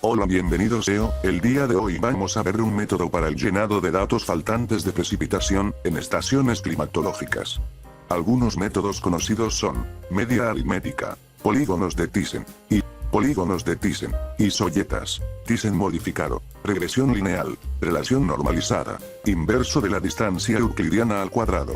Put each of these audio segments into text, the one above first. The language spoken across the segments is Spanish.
Hola, bienvenidos SEO, el día de hoy vamos a ver un método para el llenado de datos faltantes de precipitación, en estaciones climatológicas. Algunos métodos conocidos son, media aritmética, polígonos de Thyssen, y polígonos de Thyssen, isoyetas, Thyssen modificado, regresión lineal, relación normalizada, inverso de la distancia euclidiana al cuadrado.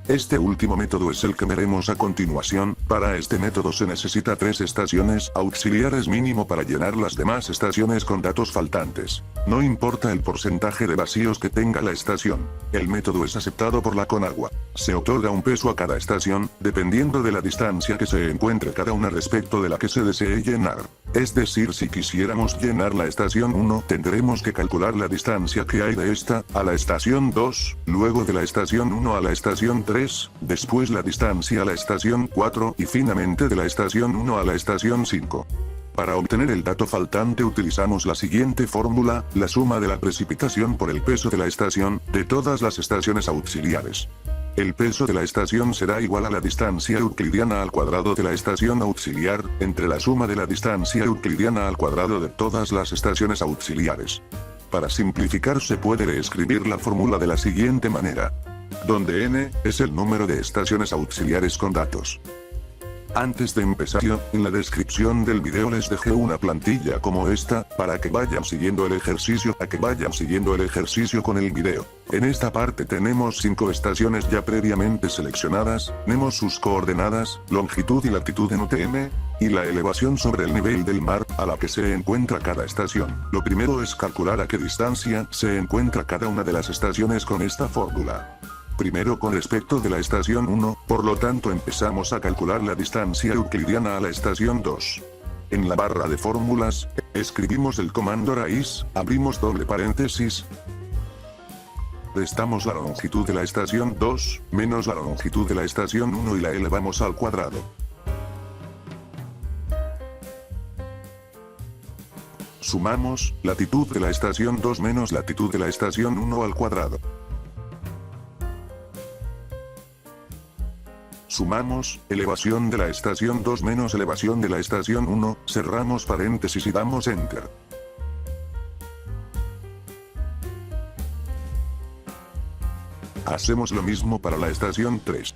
Este último método es el que veremos a continuación. Para este método se necesita 3 estaciones auxiliares mínimo para llenar las demás estaciones con datos faltantes. No importa el porcentaje de vacíos que tenga la estación. El método es aceptado por la Conagua. Se otorga un peso a cada estación, dependiendo de la distancia que se encuentre cada una respecto de la que se desee llenar. Es decir, si quisiéramos llenar la estación 1, tendremos que calcular la distancia que hay de esta a la estación 2, luego de la estación 1 a la estación 3, después la distancia a la estación 4 y finalmente de la estación 1 a la estación 5. Para obtener el dato faltante utilizamos la siguiente fórmula, la suma de la precipitación por el peso de la estación, de todas las estaciones auxiliares. El peso de la estación será igual a la distancia euclidiana al cuadrado de la estación auxiliar, entre la suma de la distancia euclidiana al cuadrado de todas las estaciones auxiliares. Para simplificar se puede reescribir la fórmula de la siguiente manera, donde n es el número de estaciones auxiliares con datos. Antes de empezar, en la descripción del video les dejé una plantilla como esta, para que vayan siguiendo el ejercicio, con el video. En esta parte tenemos 5 estaciones ya previamente seleccionadas, tenemos sus coordenadas, longitud y latitud en UTM, y la elevación sobre el nivel del mar, a la que se encuentra cada estación. Lo primero es calcular a qué distancia se encuentra cada una de las estaciones con esta fórmula. Primero con respecto de la estación 1, por lo tanto empezamos a calcular la distancia euclidiana a la estación 2. En la barra de fórmulas, escribimos el comando raíz, abrimos doble paréntesis, restamos la longitud de la estación 2, menos la longitud de la estación 1 y la elevamos al cuadrado. Sumamos, latitud de la estación 2 menos latitud de la estación 1 al cuadrado. Sumamos, elevación de la estación 2 menos elevación de la estación 1, cerramos paréntesis y damos Enter. Hacemos lo mismo para la estación 3.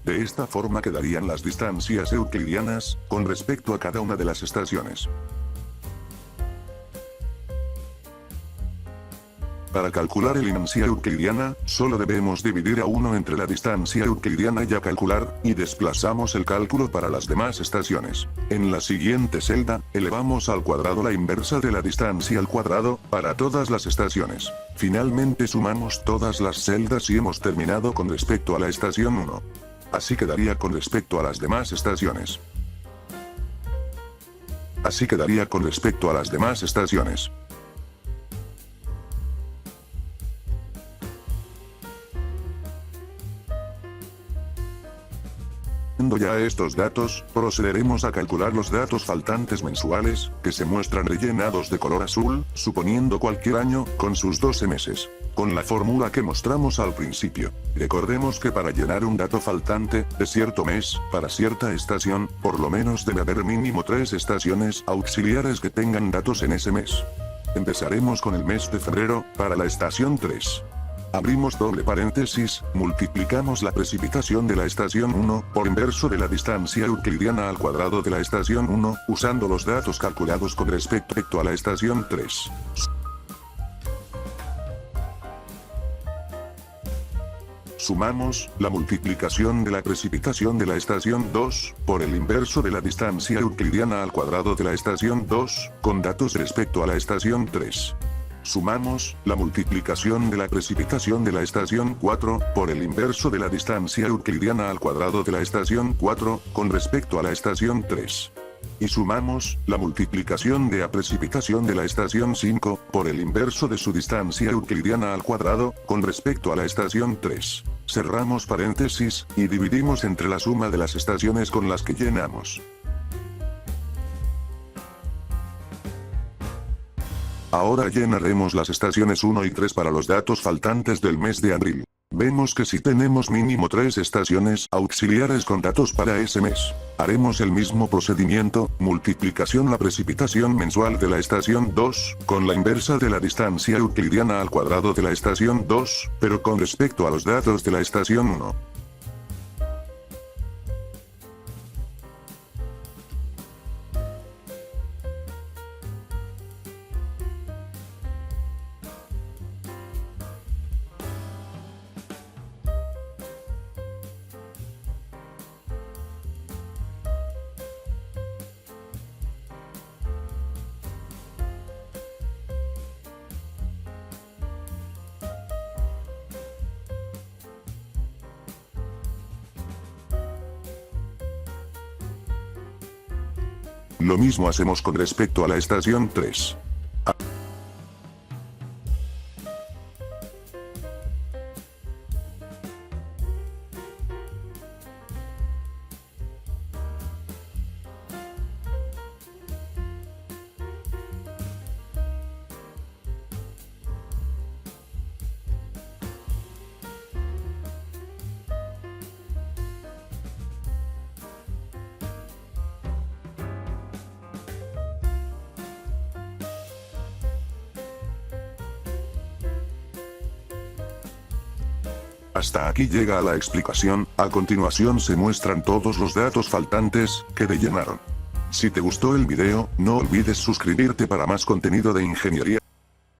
De esta forma quedarían las distancias euclidianas, con respecto a cada una de las estaciones. Para calcular la distancia euclidiana, solo debemos dividir a 1 entre la distancia euclidiana ya calcular, y desplazamos el cálculo para las demás estaciones. En la siguiente celda, elevamos al cuadrado la inversa de la distancia al cuadrado, para todas las estaciones. Finalmente sumamos todas las celdas y hemos terminado con respecto a la estación 1. Así quedaría con respecto a las demás estaciones. Teniendo ya estos datos, procederemos a calcular los datos faltantes mensuales, que se muestran rellenados de color azul, suponiendo cualquier año, con sus 12 meses. Con la fórmula que mostramos al principio. Recordemos que para llenar un dato faltante, de cierto mes, para cierta estación, por lo menos debe haber mínimo 3 estaciones auxiliares que tengan datos en ese mes. Empezaremos con el mes de febrero, para la estación 3. Abrimos doble paréntesis, multiplicamos la precipitación de la estación 1, por inverso de la distancia euclidiana al cuadrado de la estación 1, usando los datos calculados con respecto a la estación 3. Sumamos, la multiplicación de la precipitación de la estación 2, por el inverso de la distancia euclidiana al cuadrado de la estación 2, con datos respecto a la estación 3. Sumamos la multiplicación de la precipitación de la estación 4 por el inverso de la distancia euclidiana al cuadrado de la estación 4 con respecto a la estación 3. Y sumamos la multiplicación de la precipitación de la estación 5 por el inverso de su distancia euclidiana al cuadrado con respecto a la estación 3. Cerramos paréntesis y dividimos entre la suma de las estaciones con las que llenamos. Ahora llenaremos las estaciones 1 y 3 para los datos faltantes del mes de abril. Vemos que si tenemos mínimo 3 estaciones auxiliares con datos para ese mes, haremos el mismo procedimiento, multiplicación la precipitación mensual de la estación 2, con la inversa de la distancia euclidiana al cuadrado de la estación 2, pero con respecto a los datos de la estación 1. Lo mismo hacemos con respecto a la estación 3. Hasta aquí llega la explicación, a continuación se muestran todos los datos faltantes que rellenaron. Si te gustó el video, no olvides suscribirte para más contenido de ingeniería.